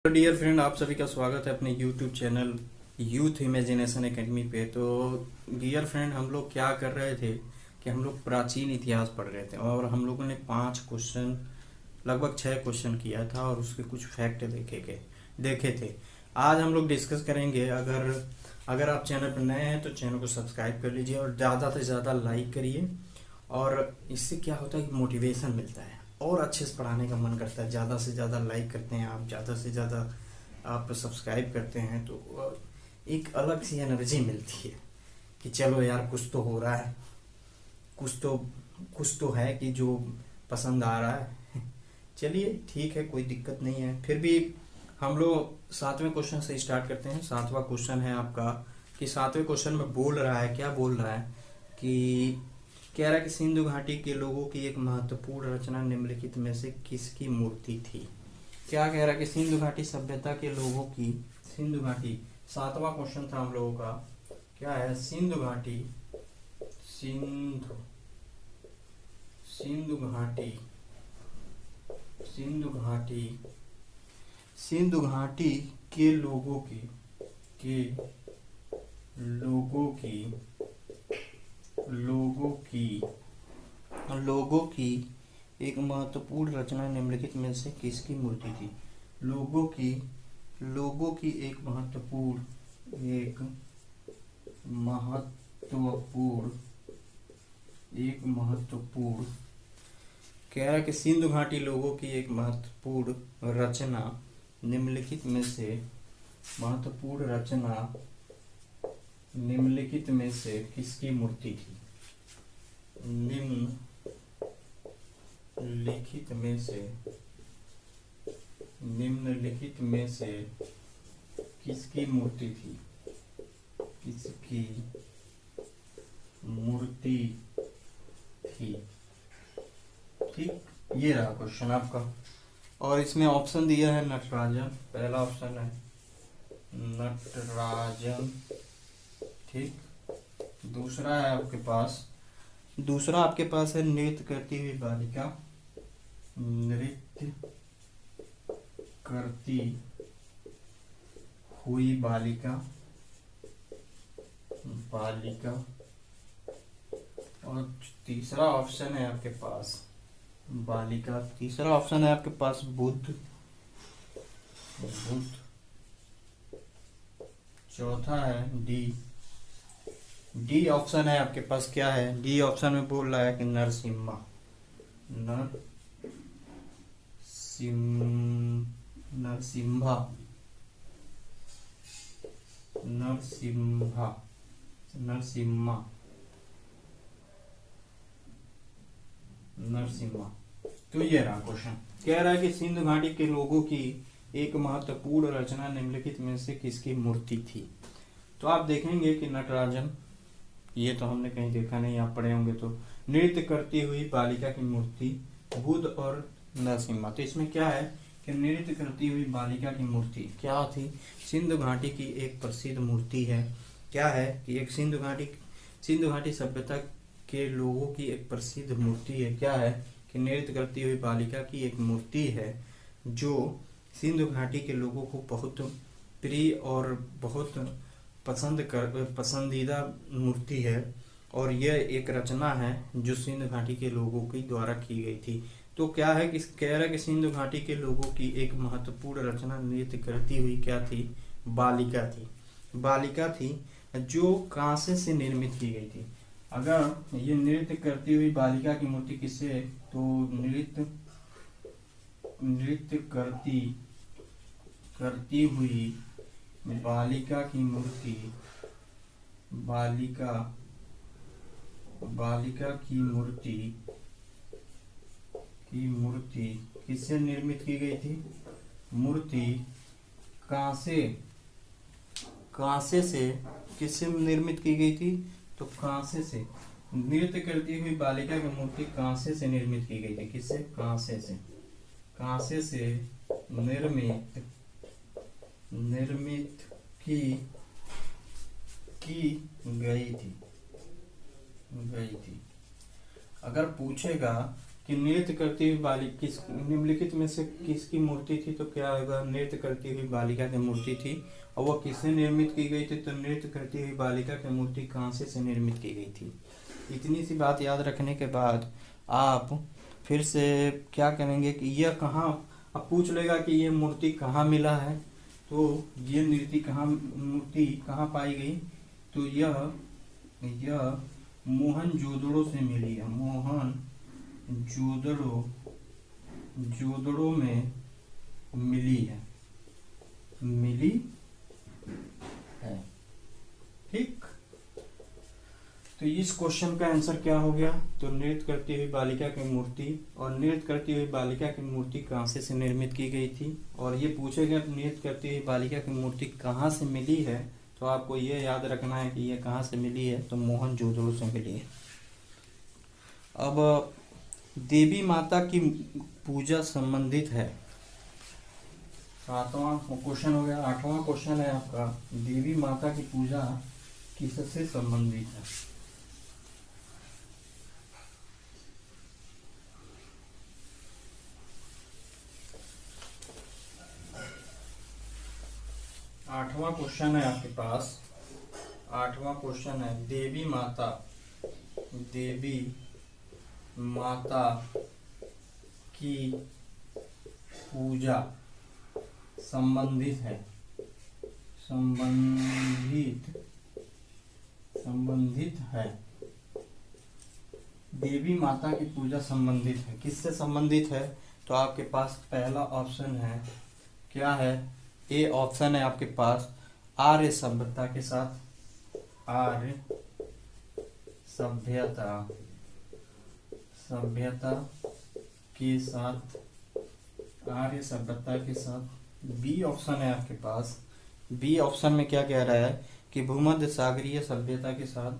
तो dear friend, आप सभी का स्वागत है अपने YouTube channel youth imagination academy पे। तो डियर फ्रेंड, हम लोग क्या कर रहे थे कि हम लोग प्राचीन इतिहास पढ़ रहे थे और हम लोगों ने 5 क्वेश्चन, लगभग 6 क्वेश्चन किया था और उसके कुछ फैक्ट देखे थे। आज हम लोग डिस्कस करेंगे। अगर अगर आप चैनल पर नए हैं तो चैनल को सब्सक्राइब कर लीजिए और ज़्यादा से ज़्यादा लाइक करिए। और इससे क्या होता है कि मोटिवेशन मिलता है और अच्छे से पढ़ाने का मन करता है। ज़्यादा से ज़्यादा लाइक करते हैं आप, ज़्यादा से ज़्यादा आप सब्सक्राइब करते हैं तो एक अलग सी एनर्जी मिलती है कि चलो यार, कुछ तो हो रहा है, कुछ तो कुछ तो है कि जो पसंद आ रहा है। चलिए ठीक है, कोई दिक्कत नहीं है। फिर भी हम लोग 7वें क्वेश्चन से स्टार्ट करते हैं। 7वां क्वेश्चन है आपका कि 7वें क्वेश्चन में बोल रहा है, क्या बोल रहा है कि कह रहा है कि सिंधु घाटी के लोगों की एक महत्वपूर्ण रचना निम्नलिखित में से किसकी मूर्ति थी। क्या कह रहा है कि सिंधु घाटी सभ्यता के लोगों की, सिंधु घाटी 7वां क्वेश्चन था हम लोगों का। क्या है? सिंधु घाटी, सिंधु सिंधु घाटी सिंधु घाटी सिंधु घाटी के लोगों की, के लोगों की लोगों की लोगों की एक महत्वपूर्ण रचना निम्नलिखित में से किसकी मूर्ति थी। लोगों की एक महत्वपूर्ण कह रहा है कि सिंधु घाटी लोगों की एक महत्वपूर्ण रचना निम्नलिखित में से किसकी मूर्ति थी। निम्नलिखित में से किसकी मूर्ति थी। ठीक, ये रहा क्वेश्चन आपका। और इसमें ऑप्शन दिया है नटराजन, पहला ऑप्शन है नटराजन। ठीक, दूसरा आपके पास है नृत्य करती हुई बालिका। और तीसरा ऑप्शन है आपके पास बुद्ध। चौथा है डी ऑप्शन है आपके पास। क्या है? डी ऑप्शन में बोल रहा है कि नरसिम्हा। नरसिम्हा। तो ये रहा क्वेश्चन। कह रहा है कि सिंधु घाटी के लोगों की एक महत्वपूर्ण रचना निम्नलिखित में से किसकी मूर्ति थी। तो आप देखेंगे कि नटराजन, ये तो हमने कहीं देखा नहीं, आप पढ़े होंगे तो। नृत्य करती हुई बालिका की मूर्ति, बुद्ध और नरसिम्हा। तो इसमें क्या है कि नृत्य करती हुई बालिका की मूर्ति क्या थी? सिंधु घाटी की एक प्रसिद्ध मूर्ति है। क्या है कि एक सिंधु घाटी सभ्यता के लोगों की एक प्रसिद्ध मूर्ति है। क्या है कि नृत्य करती हुई बालिका की एक मूर्ति है जो सिंधु घाटी के लोगों को बहुत प्रिय और बहुत पसंदीदा मूर्ति है। और यह एक रचना है जो सिंधु घाटी के लोगों के द्वारा की गई थी। तो क्या है कि कह रहा है कि सिंधु घाटी के लोगों की एक महत्वपूर्ण रचना नृत्य करती हुई क्या थी? बालिका थी जो कांसे से निर्मित की गई थी। अगर ये नृत्य करती हुई बालिका की मूर्ति किससे, तो नृत्य करती हुई बालिका की मूर्ति किससे निर्मित की गई थी? मूर्ति कांसे से किससे निर्मित की गई थी? तो कांसे से। नृत्य करती हुई बालिका की मूर्ति कांसे से निर्मित की गई थी। किससे? कांसे से निर्मित की गई थी। अगर पूछेगा कि नृत्य करती हुई बालिका किस निम्नलिखित में से किसकी मूर्ति थी, तो क्या होगा, नृत्य करती हुई बालिका की मूर्ति थी। और वह किससे निर्मित की गई थी, तो नृत्य करती हुई बालिका की मूर्ति कांसे से निर्मित की गई थी। इतनी सी बात याद रखने के बाद आप फिर से क्या करेंगे कि यह कहाँ, अब पूछ लेगा कि ये मूर्ति कहाँ मिला है, तो ये मूर्ति कहाँ पाई गई, तो यह मोहनजोदड़ो से मिली है। जोदड़ो में मिली है, ठीक। तो इस क्वेश्चन का आंसर क्या हो गया, तो नृत्य करती हुई बालिका की मूर्ति, और नृत्य करती हुई बालिका की मूर्ति कांसे से निर्मित की गई थी। और ये पूछेगा नृत्य करती हुई बालिका की मूर्ति कहाँ से मिली है, तो आपको ये याद रखना है कि ये कहाँ से मिली है, तो मोहनजोदड़ो से मिली है। अब देवी माता की पूजा संबंधित है, 7वां क्वेश्चन हो गया। 8वां क्वेश्चन है आपका, देवी माता की पूजा किससे संबंधित है। आठवां क्वेश्चन है आपके पास, 8वां क्वेश्चन है देवी माता की पूजा संबंधित है। देवी माता की पूजा संबंधित है, किससे संबंधित है, तो आपके पास पहला ऑप्शन है, क्या है, ए ऑप्शन है आपके पास आर्य सभ्यता के साथ, आर्य सभ्यता के साथ, आर्य सभ्यता के साथ। बी ऑप्शन है आपके पास, बी ऑप्शन में क्या कह रहा है कि भूमध्य सागरीय सभ्यता के साथ,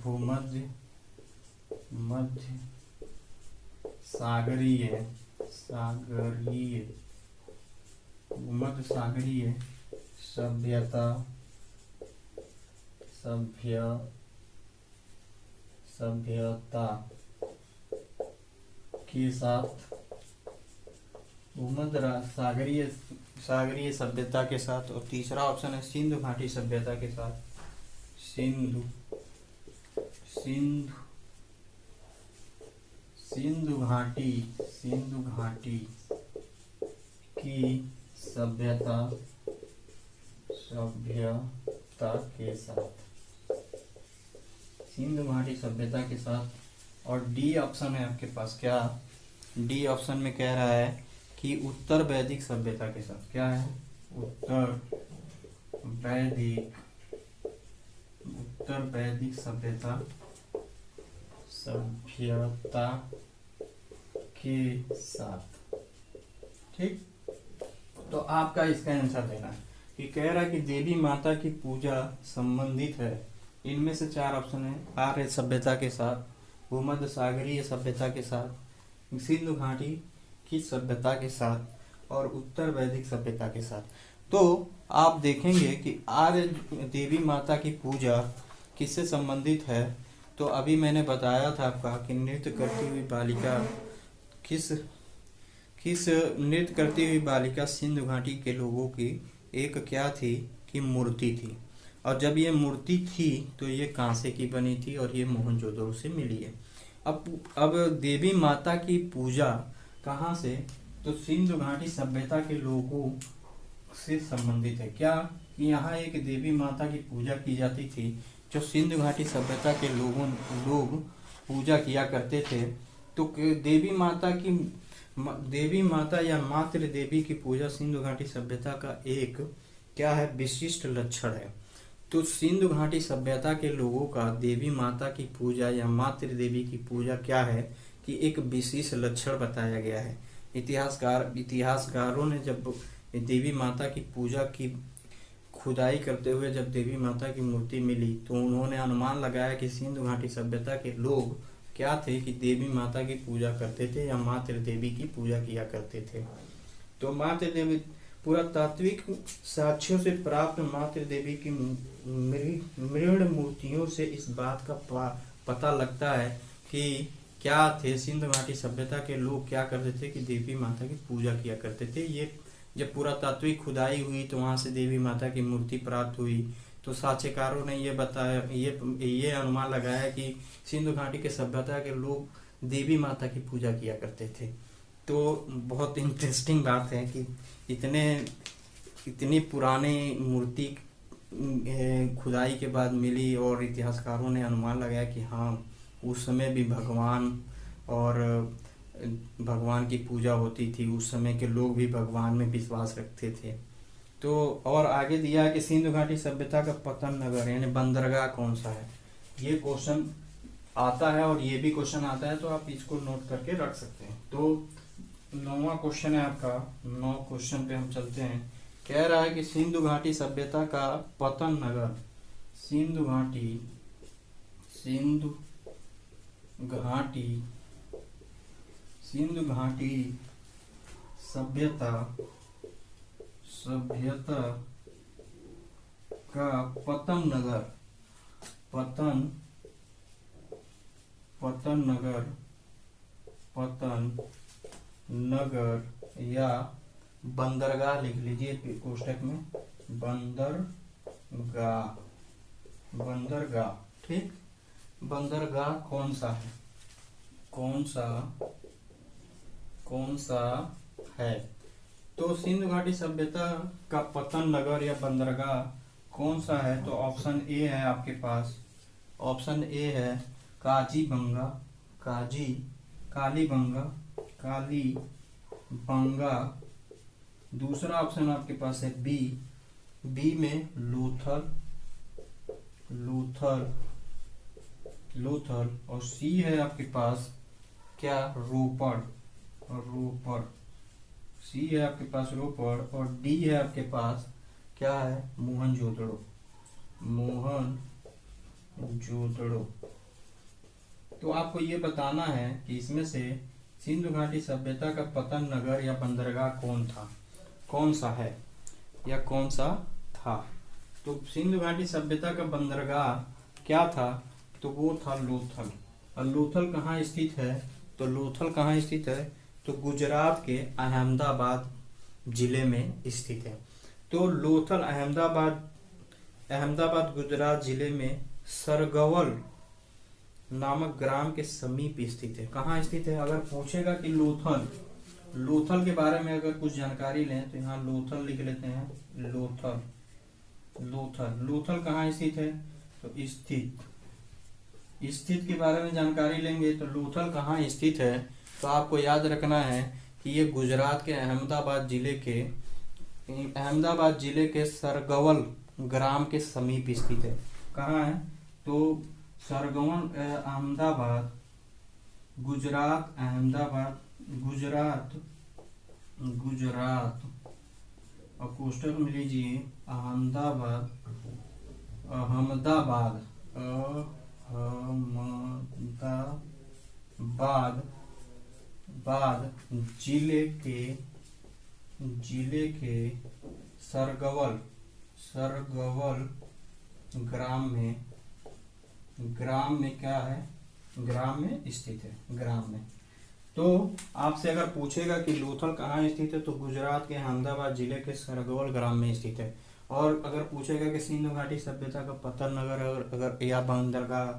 भूमध्य सागरीय सभ्यता के साथ, भूमध्य सागरीय सभ्यता के साथ। और तीसरा ऑप्शन है सिंधु घाटी सभ्यता के साथ, सिंधु घाटी की सभ्यता के साथ, सिंधु घाटी सभ्यता के साथ। और डी ऑप्शन है आपके पास, क्या, डी ऑप्शन में कह रहा है कि उत्तर वैदिक सभ्यता के साथ। क्या है, उत्तर वैदिक सभ्यता के साथ, ठीक। तो आपका इसका आंसर देना है कि कह रहा है कि देवी माता की पूजा संबंधित है, इनमें से 4 ऑप्शन है, आर्य सभ्यता के साथ, भूमध्य सागरीय सभ्यता के साथ, सिंधु घाटी की सभ्यता के साथ, और उत्तर वैदिक सभ्यता के साथ। तो आप देखेंगे कि आर्य देवी माता की पूजा किससे संबंधित है, तो अभी मैंने बताया था आपका कि नृत्य करती हुई बालिका किस नृत्य करती हुई बालिका सिंधु घाटी के लोगों की एक क्या थी कि मूर्ति थी। और जब ये मूर्ति थी तो ये कांसे की बनी थी और ये मोहनजोदड़ो से मिली है। अब देवी माता की पूजा कहाँ से, तो सिंधु घाटी सभ्यता के लोगों से संबंधित है। क्या, कि यहाँ एक देवी माता की पूजा की जाती थी जो सिंधु घाटी सभ्यता के लोग पूजा किया करते थे। तो देवी माता या मातृ देवी की पूजा सिंधु घाटी सभ्यता का एक क्या है, विशिष्ट लक्षण है। तो सिंधु घाटी सभ्यता के लोगों का देवी माता की पूजा या मातृ देवी की पूजा क्या है कि एक विशेष लक्षण बताया गया है। इतिहासकारों ने जब देवी माता की पूजा की खुदाई करते हुए जब देवी माता की मूर्ति मिली तो उन्होंने अनुमान लगाया कि सिंधु घाटी सभ्यता के लोग क्या थे कि देवी माता की पूजा करते थे या मातृ देवी की पूजा किया करते थे। तो मातृ देवी पुरातात्विक साक्ष्यों से प्राप्त मातृ देवी की मृण मूर्तियों से इस बात का पता लगता है कि क्या थे, सिंधु घाटी सभ्यता के लोग क्या करते थे कि देवी माता की पूजा किया करते थे। ये जब पुरातात्विक खुदाई हुई तो वहां से देवी माता की मूर्ति प्राप्त हुई। तो साक्ष्यकारों ने ये बताया, ये अनुमान लगाया कि सिंधु घाटी के सभ्यता के लोग देवी माता की पूजा किया करते थे। तो बहुत इंटरेस्टिंग बात है कि इतने इतनी पुरानी मूर्ति खुदाई के बाद मिली और इतिहासकारों ने अनुमान लगाया कि हाँ, उस समय भी भगवान की पूजा होती थी, उस समय के लोग भी भगवान में विश्वास रखते थे। तो और आगे दिया कि सिंधु घाटी सभ्यता का पतन नगर यानी बंदरगाह कौन सा है। ये क्वेश्चन आता है और ये भी क्वेश्चन आता है, तो आप इसको नोट करके रख सकते हैं। तो 9वां क्वेश्चन है आपका। 9 क्वेश्चन पे हम चलते हैं। कह रहा है कि सिंधु घाटी सभ्यता का पतन नगर, सिंधु घाटी सभ्यता का पतन नगर या बंदरगाह लिख लीजिए कोष्टक में, बंदरगाह। ठीक, बंदरगाह कौन सा है। तो सिंधु घाटी सभ्यता का पतन नगर या बंदरगाह कौन सा है। तो ऑप्शन ए है आपके पास, ऑप्शन ए है कालीबंगा। दूसरा ऑप्शन आपके पास है बी में लोथल और सी है आपके पास क्या, रोपड़। सी है आपके पास रोपड़ और डी है आपके पास क्या है, मोहनजोदड़ो। तो आपको ये बताना है कि इसमें से सिंधु घाटी सभ्यता का पतन नगर या बंदरगाह कौन सा है या कौन सा था। तो सिंधु घाटी सभ्यता का बंदरगाह क्या था, तो वो था लोथल। और लोथल कहाँ स्थित है, तो लोथल कहाँ स्थित है, तो गुजरात के अहमदाबाद जिले में स्थित है। तो लोथल अहमदाबाद गुजरात जिले में सरगवल नामक ग्राम के समीप स्थित है। कहाँ स्थित है, अगर पूछेगा कि लोथल के बारे में अगर कुछ जानकारी लें तो यहाँ लोथल लिख लेते हैं। लोथल कहाँ स्थित है, तो स्थित के बारे में जानकारी लेंगे तो लोथल कहाँ स्थित है, तो आपको याद रखना है कि ये गुजरात के अहमदाबाद जिले के सरगवल ग्राम के समीप स्थित है। कहाँ है, तो सरगवल अहमदाबाद गुजरात और कोष्टक में लीजिए अहमदाबाद जिले के सरगवल ग्राम में क्या है, ग्राम में स्थित है। ग्राम में तो आपसे अगर पूछेगा कि लोथल कहाँ स्थित है, तो गुजरात के अहमदाबाद जिले के सरगवल ग्राम में स्थित है। और अगर पूछेगा कि सिंधु घाटी सभ्यता का पतन नगर अगर या बंदरगाह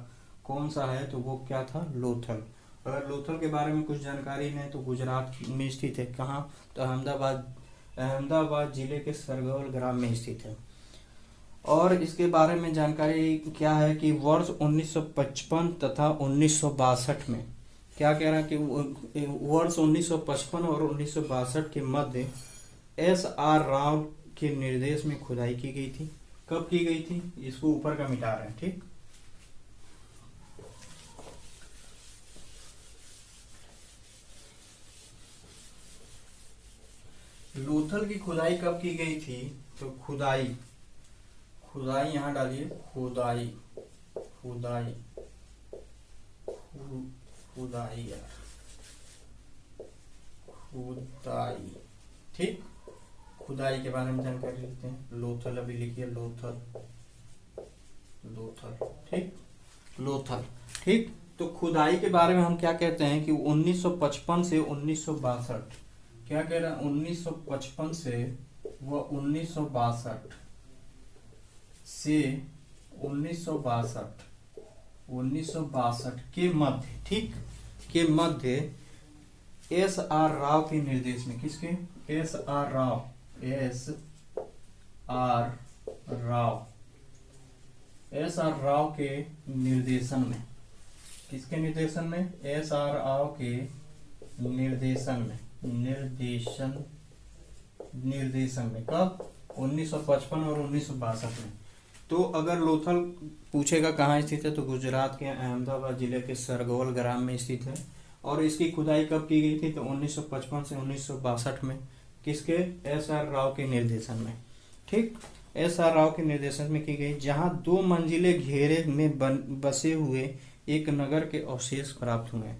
कौन सा है, तो वो क्या था, लोथल। अगर लोथल के बारे में कुछ जानकारी लें तो गुजरात में स्थित है। कहाँ, तो अहमदाबाद जिले के सरगवल ग्राम में स्थित है। और इसके बारे में जानकारी क्या है कि वर्ष 1955 तथा 1962 में क्या कह रहा है कि वर्ष 1955 और 1962 के मध्य SR राव के निर्देश में खुदाई की गई थी। कब की गई थी, इसको ऊपर का मिटा रहे हैं। ठीक, लोथल की खुदाई कब की गई थी, तो खुदाई यहाँ डालिए, खुदाई ठीक, खुदाई के बारे में जानकारी लेते हैं। लोथल अभी लिखिए, लोथल ठीक। तो खुदाई के बारे में हम क्या कहते हैं कि 1955 से 1962, क्या कह रहे हैं, 1955 से व 1962 से 1962 के मध्य, ठीक, के मध्य एस आर राव के निर्देश में, किसके, S R Rao, S R Rao, S R Rao के निर्देशन में, किसके निर्देशन में, एस आर राव के निर्देशन में, निर्देशन में कब, 1955 और 1962 में। तो अगर लोथल पूछेगा कहाँ स्थित है, तो गुजरात के अहमदाबाद जिले के सरगोल ग्राम में स्थित है। और इसकी खुदाई कब की गई थी, तो 1955 से 1962 में, किसके, एस आर राव के निर्देशन में, ठीक, एस आर राव के निर्देशन में की गई, जहां 2 मंजिले घेरे में बसे हुए एक नगर के अवशेष प्राप्त हुए।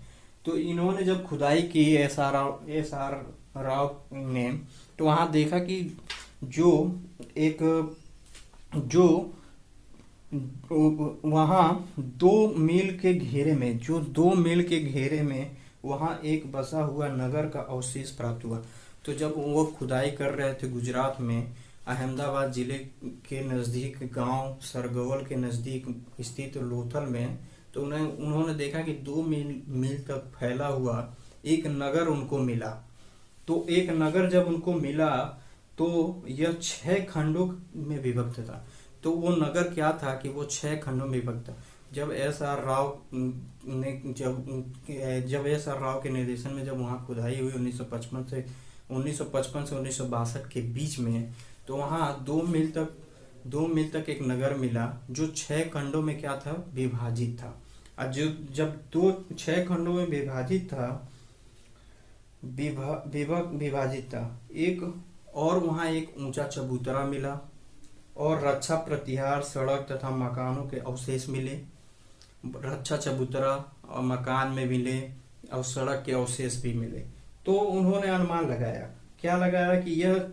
तो इन्होंने जब खुदाई की एस आर राव ने, तो वहां देखा कि वहां 2 मील के घेरे में, जो 2 मील के घेरे में वहां एक बसा हुआ नगर का अवशेष प्राप्त हुआ। तो जब वो खुदाई कर रहे थे गुजरात में, अहमदाबाद जिले के नजदीक गांव सरगोल के नजदीक स्थित लोथल में, तो उन्होंने देखा कि 2 मील तक फैला हुआ एक नगर उनको मिला। तो एक नगर जब उनको मिला तो यह 6 खंडों में विभक्त था। तो वो नगर क्या था कि वो 6 खंडों में विभक्त था। जब एस आर राव के निर्देशन में जब वहाँ खुदाई हुई 1955 से 1962 के बीच में, तो वहाँ 2 मील तक एक नगर मिला जो 6 खंडों में क्या था, विभाजित था। और जब 6 खंडों में विभाजित था, एक और वहाँ एक ऊंचा चबूतरा मिला, और रक्षा प्रतिहार, सड़क तथा मकानों के अवशेष मिले। रक्षा चबूतरा और मकान में मिले और सड़क के अवशेष भी मिले। तो उन्होंने अनुमान लगाया, क्या लगाया कि यह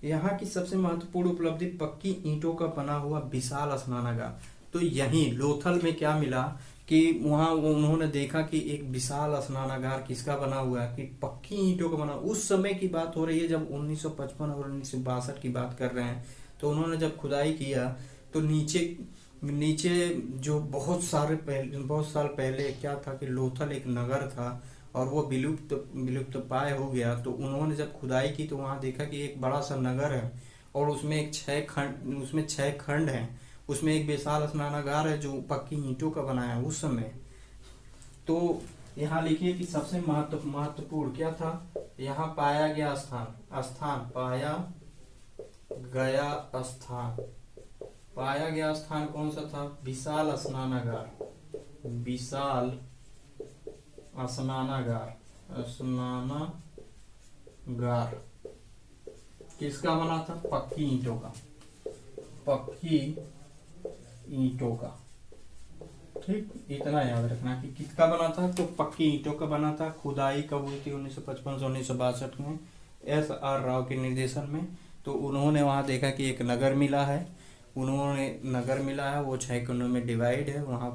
यहाँ की सबसे महत्वपूर्ण उपलब्धि पक्की ईंटों का बना हुआ विशाल स्नानागार। तो यहीं लोथल में क्या मिला कि वहाँ उन्होंने देखा कि एक विशाल स्नानागार किसका बना हुआ है, कि पक्की ईंटों का बना। उस समय की बात हो रही है जब 1955 और 1962 की बात कर रहे हैं। तो उन्होंने जब खुदाई किया तो नीचे जो बहुत साल पहले क्या था कि लोथल एक नगर था और वो विलुप्त पाए हो गया। तो उन्होंने जब खुदाई की तो वहाँ देखा कि एक बड़ा सा नगर है और उसमें 6 खंड हैं। उसमें एक विशाल स्नानागार है जो पक्की ईंटों का बनाया है उस समय। तो यहाँ लिखिए कि सबसे महत्वपूर्ण क्या था, यहाँ पाया गया स्थान कौन सा था, विशाल स्नानागार किसका बना था, पक्की ईंटों का। ठीक, इतना याद रखना कि किसका बना था, तो पक्की ईंटों का बना था। खुदाई कब हुई थी, 1955 से 1962 में, एस आर राव के निर्देशन में। तो उन्होंने वहां देखा कि एक नगर मिला है, वो 6 खंडों में डिवाइड है। वहां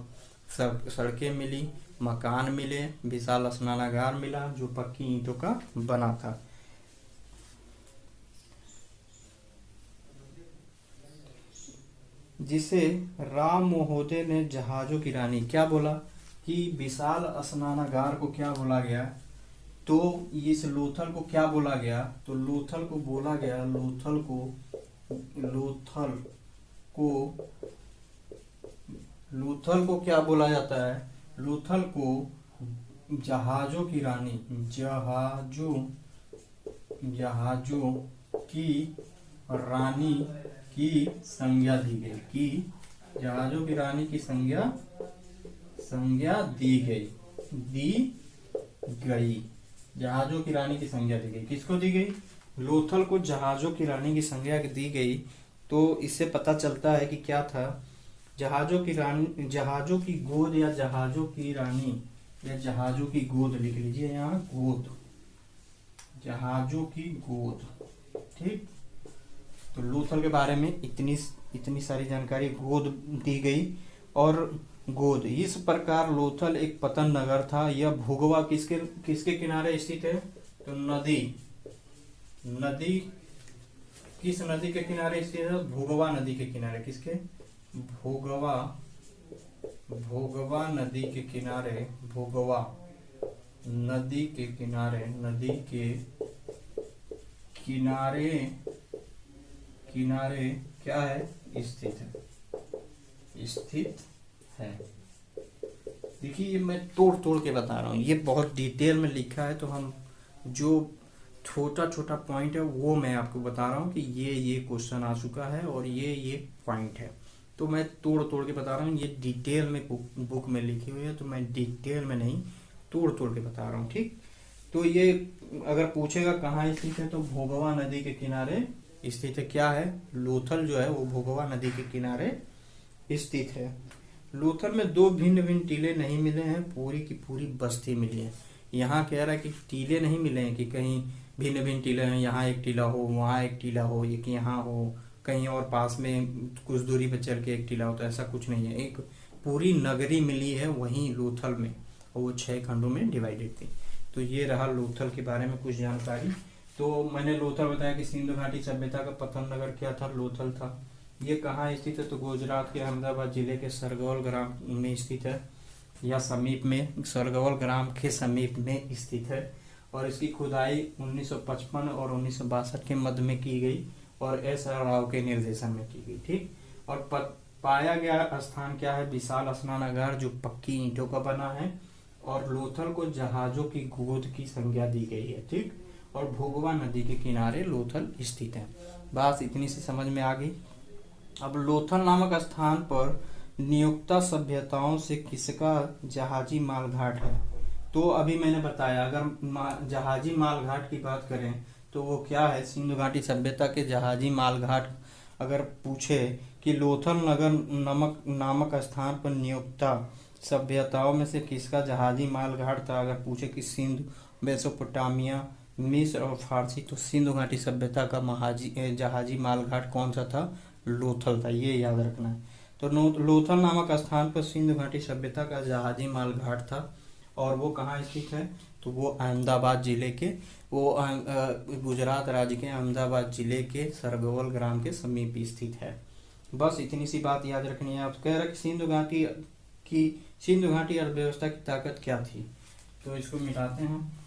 सड़कें मिली, मकान मिले, विशाल स्नानागार मिला जो पक्की ईंटों का बना था। जिसे राम महोदय ने जहाजों की रानी क्या बोला कि विशाल स्नानागार को क्या बोला गया, तो इस लोथल को क्या बोला गया, तो लोथल को क्या बोला जाता है, लोथल को जहाजों की रानी, जहाजों की रानी की संज्ञा दी गई, जहाजों की रानी की संज्ञा दी गई। जहाजों की रानी की संज्ञा दी गई, किसको दी गई, लोथल को जहाजों की रानी की संज्ञा दी गई। तो इससे पता चलता है कि क्या था, जहाजों की गोद या जहाजों की रानी या जहाजों की गोद लिख लीजिए यहाँ, गोद, जहाजों की गोद। ठीक, तो लोथल के बारे में इतनी सारी जानकारी गोद दी गई। और गोद। इस प्रकार लोथल एक पतन नगर था। यह भोगवा किसके किसके किनारे स्थित है? तो नदी, नदी किस नदी के किनारे स्थित है? भोगवा नदी के किनारे। किसके? भोगवा, भोगवा नदी के किनारे, भोगवा नदी के किनारे, नदी के किनारे, किनारे क्या है? स्थित है, स्थित है। देखिए ये मैं तोड़ तोड़ के बता रहा हूँ, ये बहुत डिटेल में लिखा है, तो हम जो छोटा छोटा पॉइंट है वो मैं आपको बता रहा हूँ कि ये क्वेश्चन आ चुका है और ये पॉइंट है, तो मैं तोड़ तोड़ के बता रहा हूँ। ये डिटेल में बुक में लिखी हुई है, तो मैं डिटेल में नहीं, तोड़ तोड़ के बता रहा हूँ। ठीक, तो ये अगर पूछेगा कहाँ स्थित है, तो भोगवा नदी के किनारे स्थित है। क्या है? लोथल जो है वो भोगवा नदी के किनारे स्थित है। लोथल में दो भिन्न भिन्न टीले नहीं मिले हैं, पूरी की पूरी बस्ती मिली है। यहाँ कह रहा है कि टीले नहीं मिले हैं कि कहीं भिन्न भिन्न टीले हैं, यहाँ एक टीला हो, वहाँ एक टीला हो, एक यहाँ हो, कहीं और पास में कुछ दूरी पर चल के एक टीला हो, तो ऐसा कुछ नहीं है। एक पूरी नगरी मिली है वहीं लोथल में, और वो 6 खंडों में डिवाइडेड थी। तो ये रहा लोथल के बारे में कुछ जानकारी। तो मैंने लोथल बताया कि सिंधु घाटी सभ्यता का प्रथम नगर क्या था? लोथल था। ये कहाँ स्थित है? तो गुजरात के अहमदाबाद जिले के सरगोल ग्राम में स्थित है, या समीप में, सरगोल ग्राम के समीप में स्थित है। और इसकी खुदाई 1955 और 1962 के मध्य में की गई और एस आर राव के निर्देशन में की गई। ठीक, और पाया गया स्थान क्या है? विशाल स्नानागार जो पक्की ईंटों का बना है, और लोथल को जहाजों की गोद की संज्ञा दी गई है। ठीक, और भोगवा नदी के किनारे लोथल स्थित है। बस इतनी सी समझ में आ गई। अब लोथल नामक स्थान पर नियुक्ता सभ्यताओं से किसका जहाजी मालघाट है? तो अभी मैंने बताया, अगर जहाजी मालघाट की बात करें तो वो क्या है? सिंधु घाटी सभ्यता के जहाजी मालघाट। अगर पूछे कि लोथल नगर नामक स्थान पर नियुक्ता सभ्यताओं में से किसका जहाजी मालघाट था, अगर पूछे कि सिंधु, मेसोपोटामिया, मिस्र और फारसी, तो सिंधु घाटी सभ्यता का जहाजी मालघाट कौन सा था? लोथल था। ये याद रखना है। तो लोथल नामक स्थान पर सिंधु घाटी सभ्यता का जहाजी मालघाट था, और वो कहाँ स्थित है? तो वो अहमदाबाद जिले के, वो गुजरात राज्य के अहमदाबाद जिले के सरगोल ग्राम के समीप स्थित है। बस इतनी सी बात याद रखनी है। आप कह रहे कि सिंधु घाटी अर्थव्यवस्था की ताकत क्या थी, तो इसको मिटाते हैं।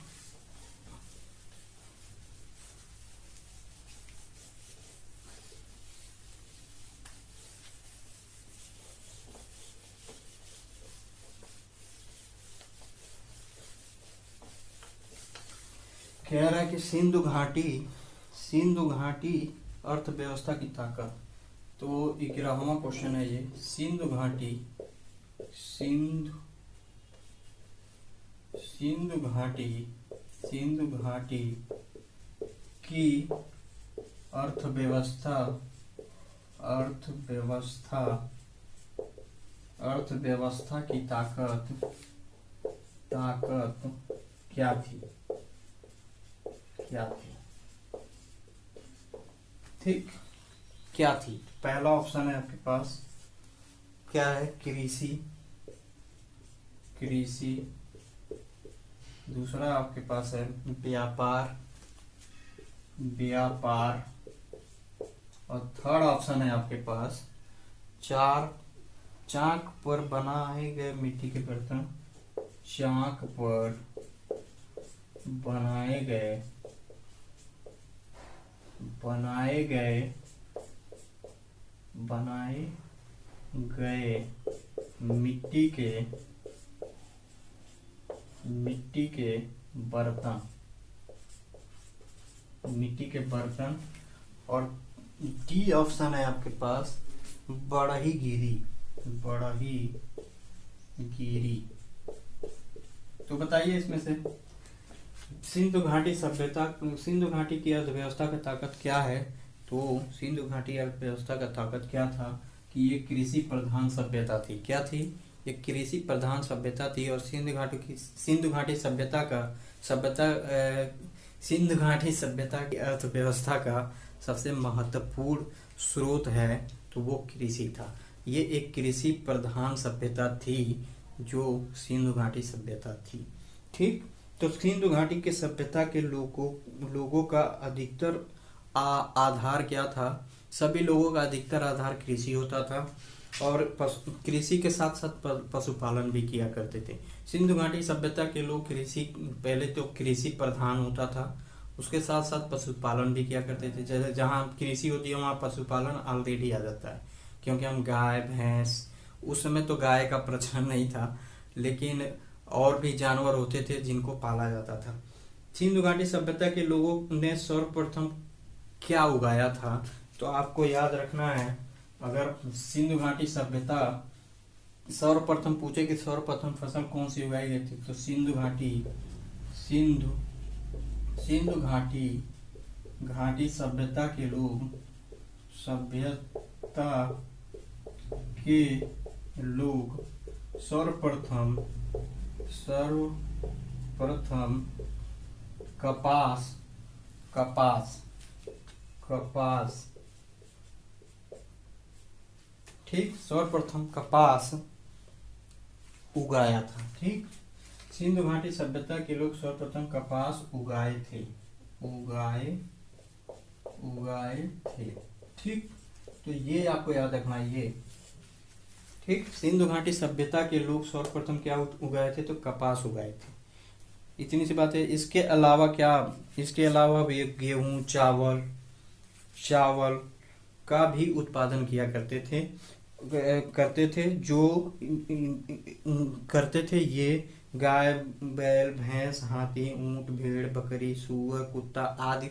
कह रहा है कि सिंधु घाटी अर्थव्यवस्था की ताकत। तो 11वां क्वेश्चन है ये। सिंधु घाटी की अर्थव्यवस्था की ताकत क्या थी? ठीक, क्या थी? पहला ऑप्शन है आपके पास, क्या है? कृषि। दूसरा आपके पास है व्यापार। और थर्ड ऑप्शन है आपके पास चाक पर बनाए गए मिट्टी के बर्तन। चाक पर बनाए गए मिट्टी के बर्तन। और डी ऑप्शन है आपके पास बड़हीगिरी। तो बताइए इसमें से सिंधु घाटी की अर्थव्यवस्था का ताकत क्या है? तो सिंधु घाटी अर्थव्यवस्था का ताकत क्या था कि ये कृषि प्रधान सभ्यता थी। क्या थी? ये कृषि प्रधान सभ्यता थी। और सिंधु घाटी सभ्यता की अर्थव्यवस्था का सबसे महत्वपूर्ण स्रोत है तो वो कृषि था। ये एक कृषि प्रधान सभ्यता थी जो सिंधु घाटी सभ्यता थी। ठीक, तो सिंधु घाटी के सभ्यता के लोगों का अधिकतर आधार क्या था? सभी लोगों का अधिकतर आधार कृषि होता था और कृषि के साथ साथ पशुपालन भी किया करते थे। सिंधु घाटी सभ्यता के लोग पहले तो कृषि प्रधान होता था, उसके साथ साथ पशुपालन भी किया करते थे। जैसे जहाँ कृषि होती है वहाँ पशुपालन ऑलरेडी आ जाता है, क्योंकि हम गाय भैंस, उस समय तो गाय का प्रचलन नहीं था, लेकिन और भी जानवर होते थे जिनको पाला जाता था। सिंधु घाटी सभ्यता के लोगों ने सर्वप्रथम क्या उगाया था? तो आपको याद रखना है, अगर सिंधु घाटी सभ्यता सर्वप्रथम पूछे कि सर्वप्रथम फसल कौन सी उगाई गई थी, तो सिंधु घाटी सभ्यता के लोग सर्वप्रथम कपास, ठीक, सर्वप्रथम कपास उगाया था। ठीक, सिंधु घाटी सभ्यता के लोग सर्वप्रथम कपास उगाए थे। ठीक, तो ये आपको याद रखना है ये। ठीक, सिंधु घाटी सभ्यता के लोग सर्वप्रथम क्या उगाए थे? तो कपास उगाए थे। इतनी सी बात है। इसके अलावा भी गेहूं, चावल का भी उत्पादन किया करते थे। ये गाय, बैल, भैंस, हाथी, ऊंट, भेड़, बकरी, सूअर, कुत्ता आदि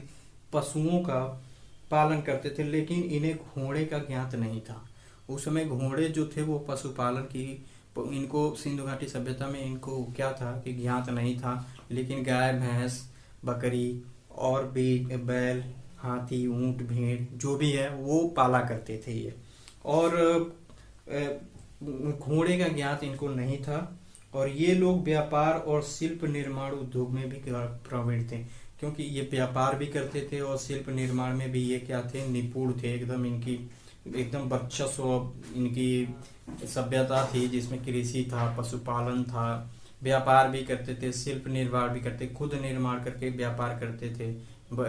पशुओं का पालन करते थे, लेकिन इन्हें घोड़े का ज्ञात नहीं था। उस समय घोड़े जो थे वो पशुपालन की, इनको सिंधु घाटी सभ्यता में इनको क्या था कि ज्ञात नहीं था, लेकिन गाय, भैंस, बकरी और भी बैल, हाथी, ऊंट, भेड़ जो भी है वो पाला करते थे ये। और घोड़े का ज्ञात इनको नहीं था। और ये लोग व्यापार और शिल्प निर्माण उद्योग में भी प्रवीण थे, क्योंकि ये व्यापार भी करते थे और शिल्प निर्माण में भी ये क्या थे? निपुण थे। एकदम वर्चस्व इनकी सभ्यता थी, जिसमें कृषि था, पशुपालन था, व्यापार भी करते थे, शिल्प निर्माण भी करते, खुद निर्माण करके व्यापार करते थे,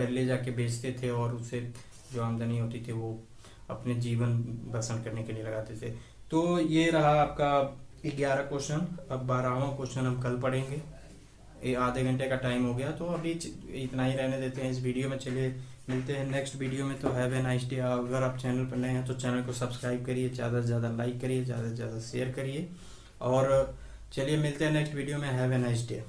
ले जाके बेचते थे और उससे जो आमदनी होती थी वो अपने जीवन बसर करने के लिए लगाते थे। तो ये रहा आपका 11 क्वेश्चन। अब 12वां क्वेश्चन हम कल पढ़ेंगे। ये आधे घंटे का टाइम हो गया, तो अभी इतना ही रहने देते हैं इस वीडियो में। चलिए मिलते हैं नेक्स्ट वीडियो में। तो हैव ए नाइस डे। अगर आप चैनल पर नए हैं तो चैनल को सब्सक्राइब करिए, ज़्यादा से ज़्यादा लाइक करिए, ज़्यादा से ज़्यादा शेयर करिए। और चलिए मिलते हैं नेक्स्ट वीडियो में। Have a nice day.